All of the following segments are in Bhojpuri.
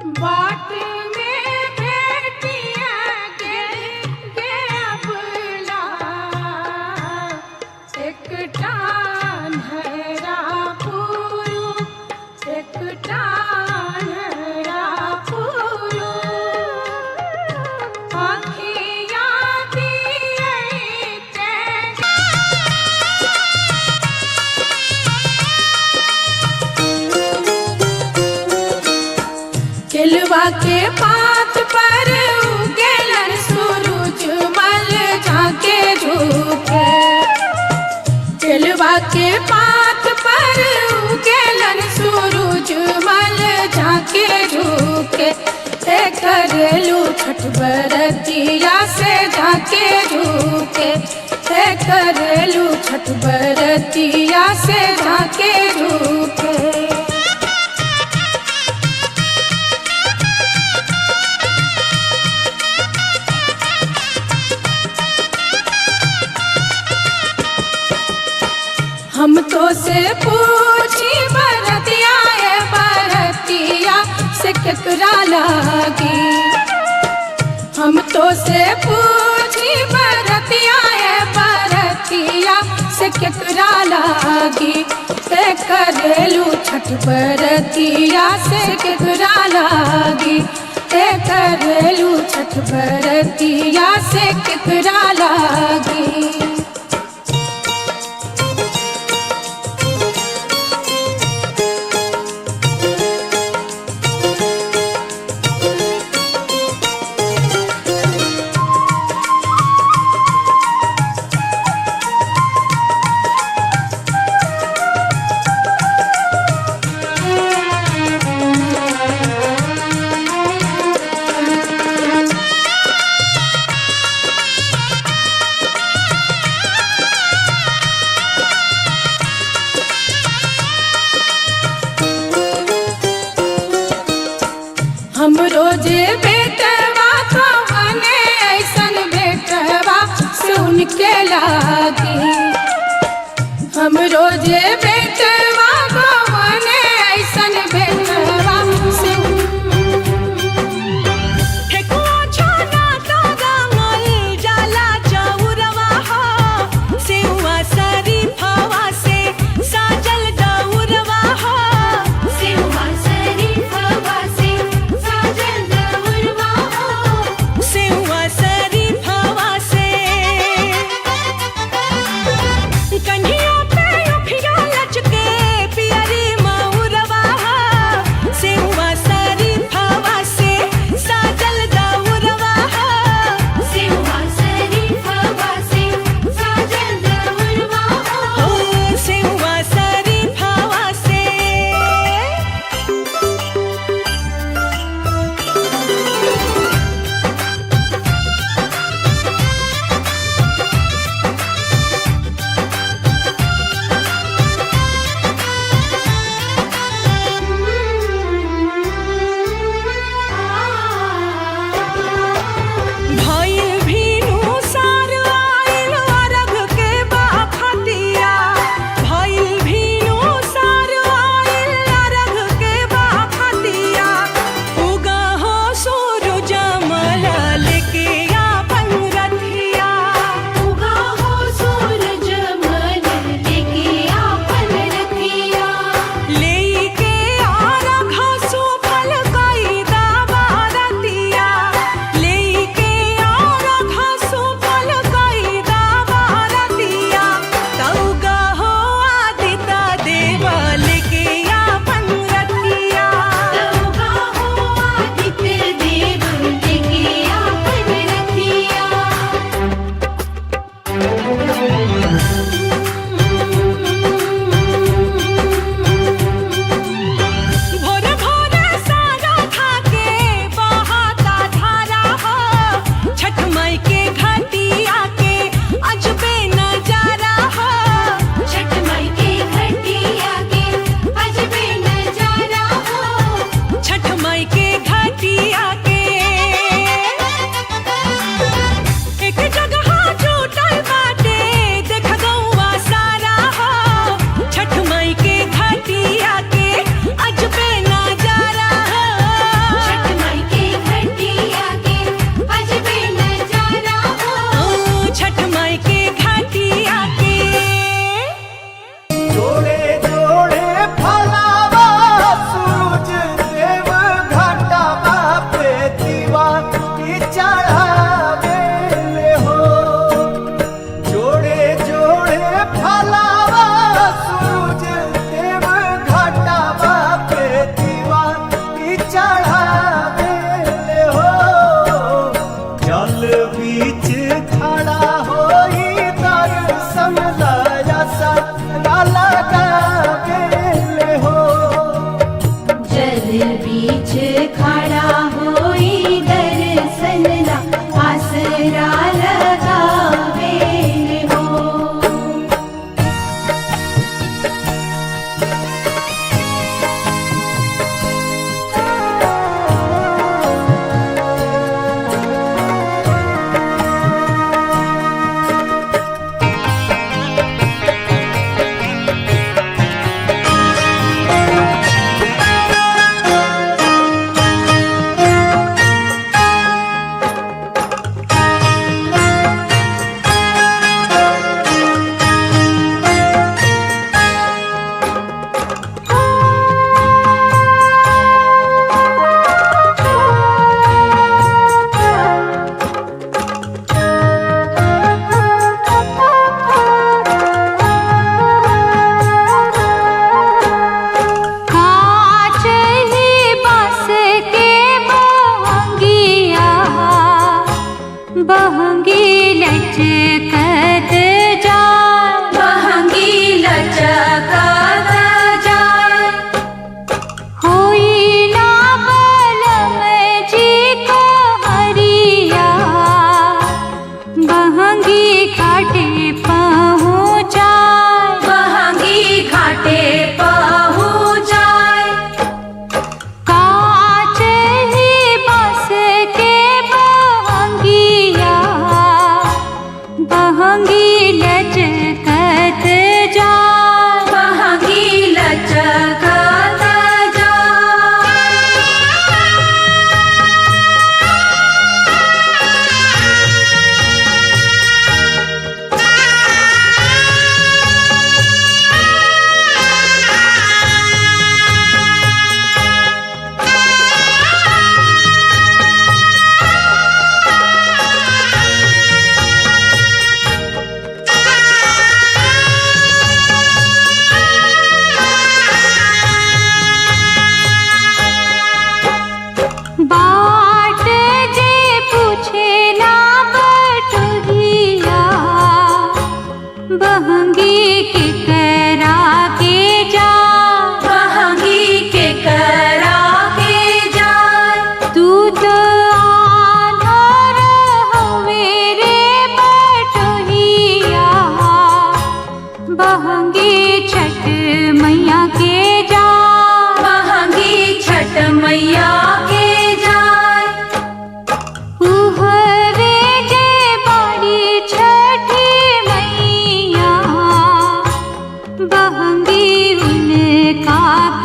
बाट में भेटिया गे अबला एकटा अन्हरा पुरु एकटा अन्हरा पुरु आँखिया दिए केलवा के पात पर उगेलन सूरज मल झाके झुके केलवा के पात पर उगेलन सूरज मल झाके झुके करेलू छठ बरतिया से झाके झुके करेलू छठ बरतिया से झाके झुके हम तो से पूछी बरतिया बरतिया से केकरा लागी हम तो से पूछी बरतिया बरतिया से केकरा लागी करेलू छठ बरतिया से केकरा लागी करेलू छठ बरतिया से केकरा लागी हम रोजे बेटवा कवने ऐसन बेटवा सुन के लागी हम रोजे बेटवा कवने ऐसन बेटवा ठेकुआ छाना तागा मल जाला चौरवा हो सेवा शरीफवा से साजल दौरवा हो सेवा शरीफवा से सेवा शरीफवा से कन्हिया पे उखिया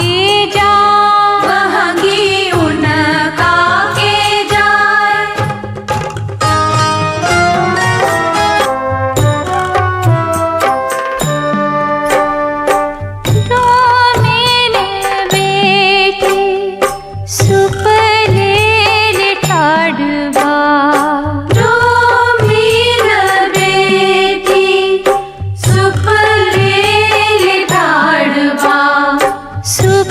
के जाय महंगी उनका के जाय रोमेल बेटी सुपलेल ठाडवा रोमील बेटी सुपलेल ठाडवा सुप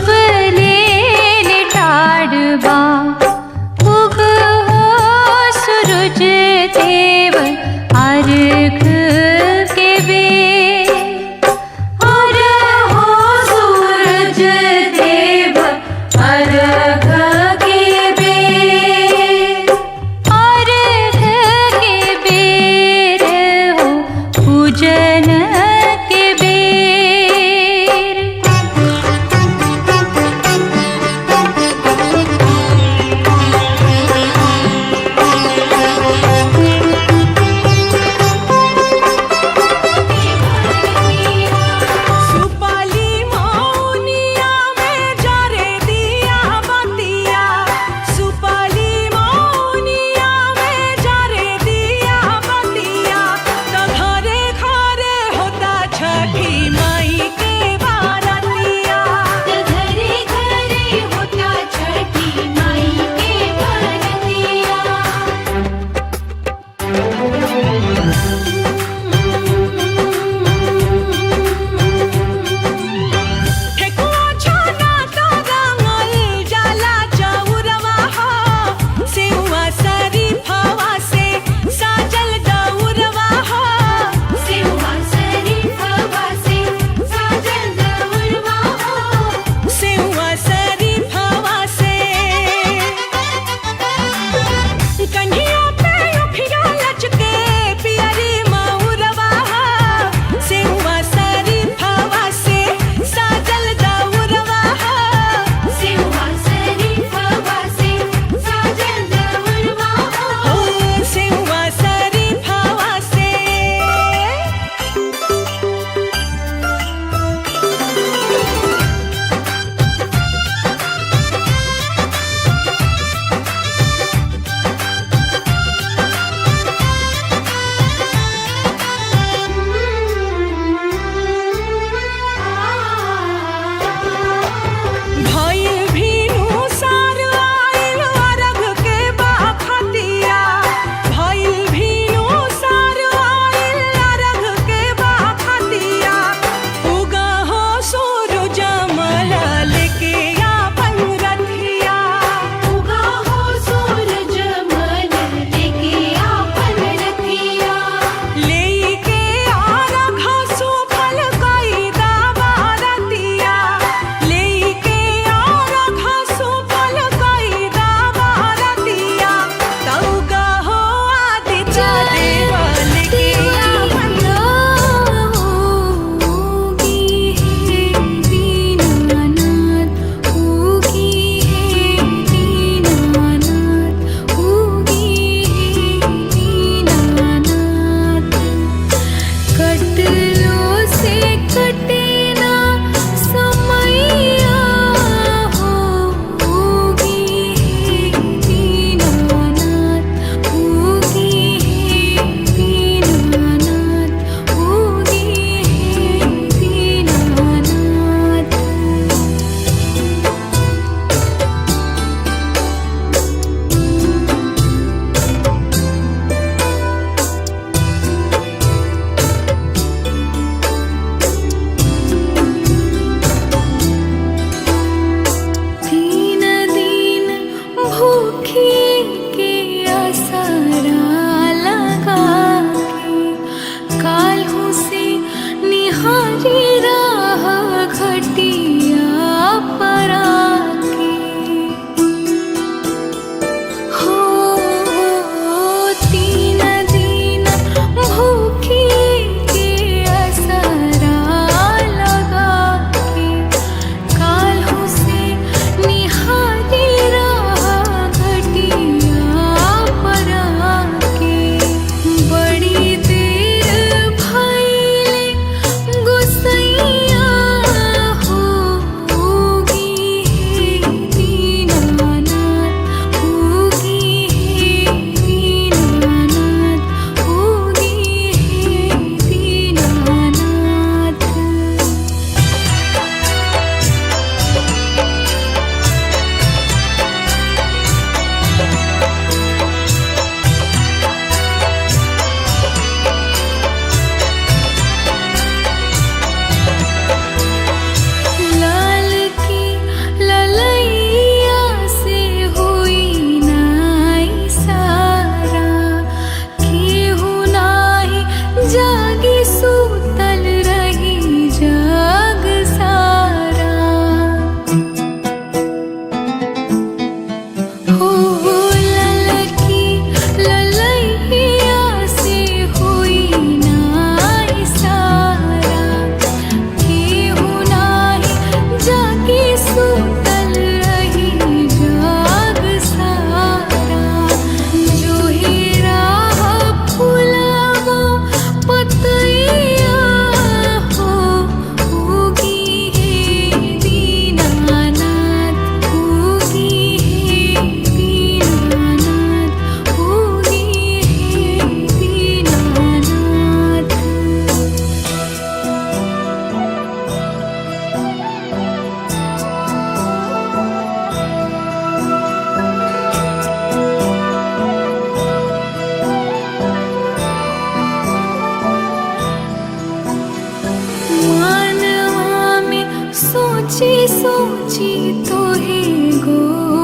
सोची सोची तो ही गोहरावे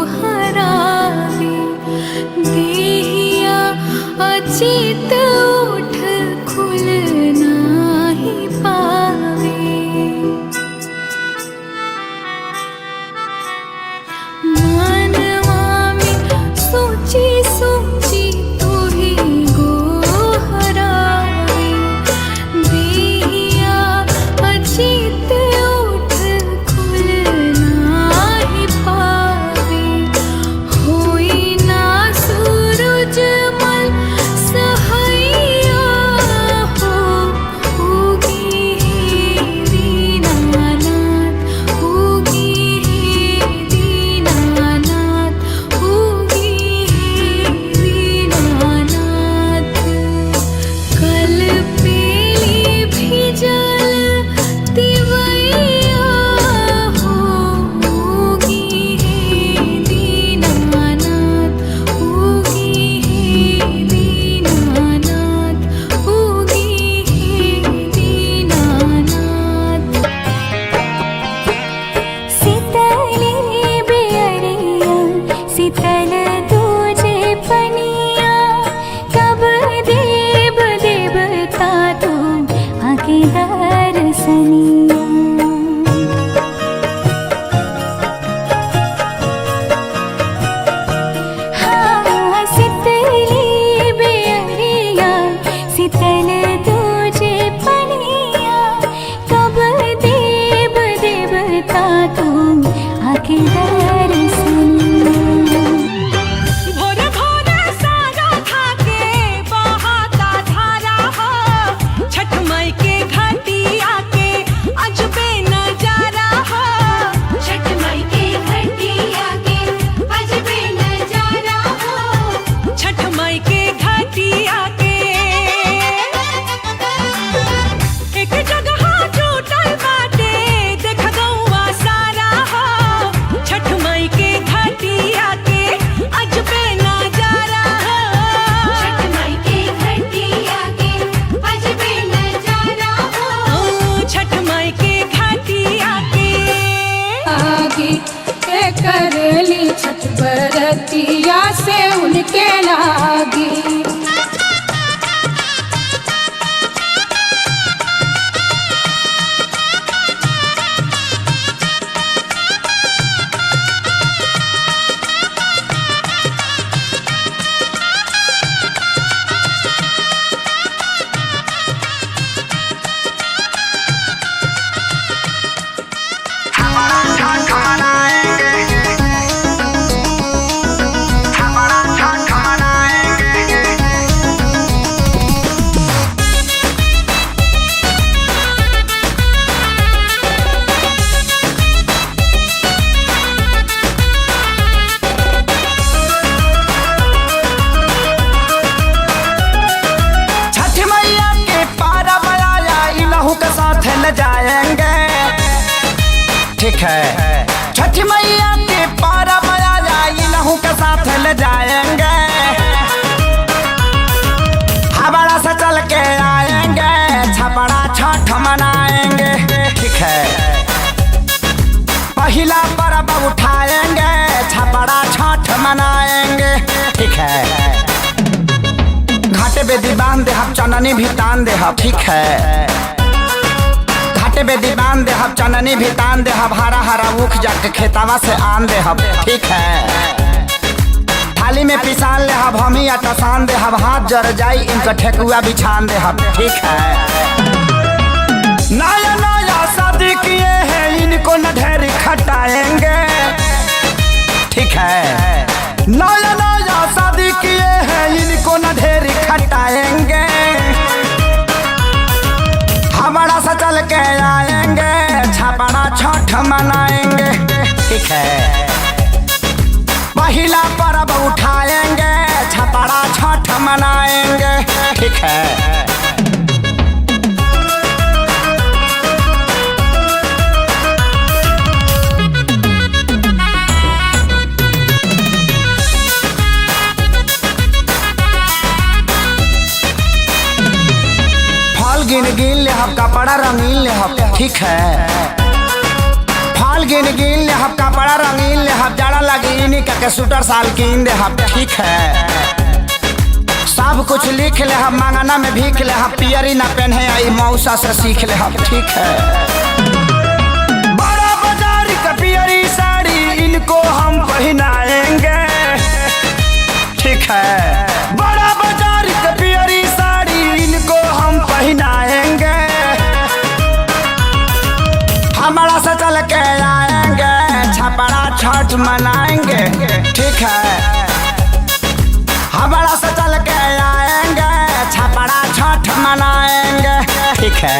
देहिया अचित उठ खुल नाही पावे मनवा में सोची सोची तो ही गोहरावे देहिया अचित उठ खुल नाही पावे होई ना सूरज मल सहैया हो उगी हे दीनानाथ उगी हे दीनानाथ उगी हे दीनानाथ कल पेली भिजल तिवैया हो उगी हे दीनानाथ उगी हे दीनानाथ उगी हे दीनानाथ शीतली बेअरिया शीतल तुझे पनिया कब देव देवता तुम आके दर्शनिया हाँ शीतली बेअरिया शीतल तुझे पनिया कब देव देवता तुम आके दर्शनिया भोरे भोरे सारा खाके बहाता धारा हो छठ माई के घाटिया के अजबे नजारा हो छठ माई के घटिया के अजबे नजारा हो छठ माई के घाटिया के एक जगह जुटल बाटे देख गौआ सारा हो छठ माई के घाटिया के अजबे नजारा हो छठ माई के घटिया के अजबे नजारा हो छठ माई के घाटिया के आगे करली छठ बरतिया से उनके लागी छठ मैया के पारा बलाया इलहू के साथ ले जाएंगे ठीक है छठ मैया के पारा बलाया इलहू के साथ ले जाएंगे हावड़ा से चल के आएंगे छपड़ा छठ मनाएंगे ठीक है पहला पर्व उठाएंगे छपड़ा छठ मनाएंगे ठीक है घाटे बेदी बांध दे हम चननी भी तान दे हम ठीक है घाटे बेदी बांध दे हम चननी भी तान दे हम हरा हरा उख जाके खेतावा से आन दे हम ठीक है थाली में पिसान ले हम ही टसान दे हम हाथ जर जाई इनका ठेकुआ बिछान दे हम ठीक है नया नया शादी किए हैं इनको न ढेर खटाएंगे ठीक है नया नया शादी किए हैं इनको न ढेर खटाएंगे हमारा से चल के आएंगे छपड़ा छठ मनाएंगे ठीक है पहला पर्व उठाएंगे छपड़ा छठ मनाएंगे ठीक है गिन गिन ले हम कपड़ा रंगीन ले हम ठीक है फल गिन गिन ले हम कपड़ा रंगीन ले हम जाड़ा लगी इन्हीं का के सूटर साल कीन दे हम ठीक है। सब कुछ लिख ले हम मांगना में भीख ले हम पियरी ना पहने आई मौसा से सीख ले हम ठीक है। बड़ा बाजार का पियरी साड़ी इनको हम पहनाएंगे ठीक है। बड़ा बाजार का पियरी साड़ी इनको हम पहनाएंगे। हमारा से चल के आएंगे छपरा छठ मनाएंगे ठीक है। हमारा से चल के आएंगे छपरा छठ मनाएंगे ठीक है।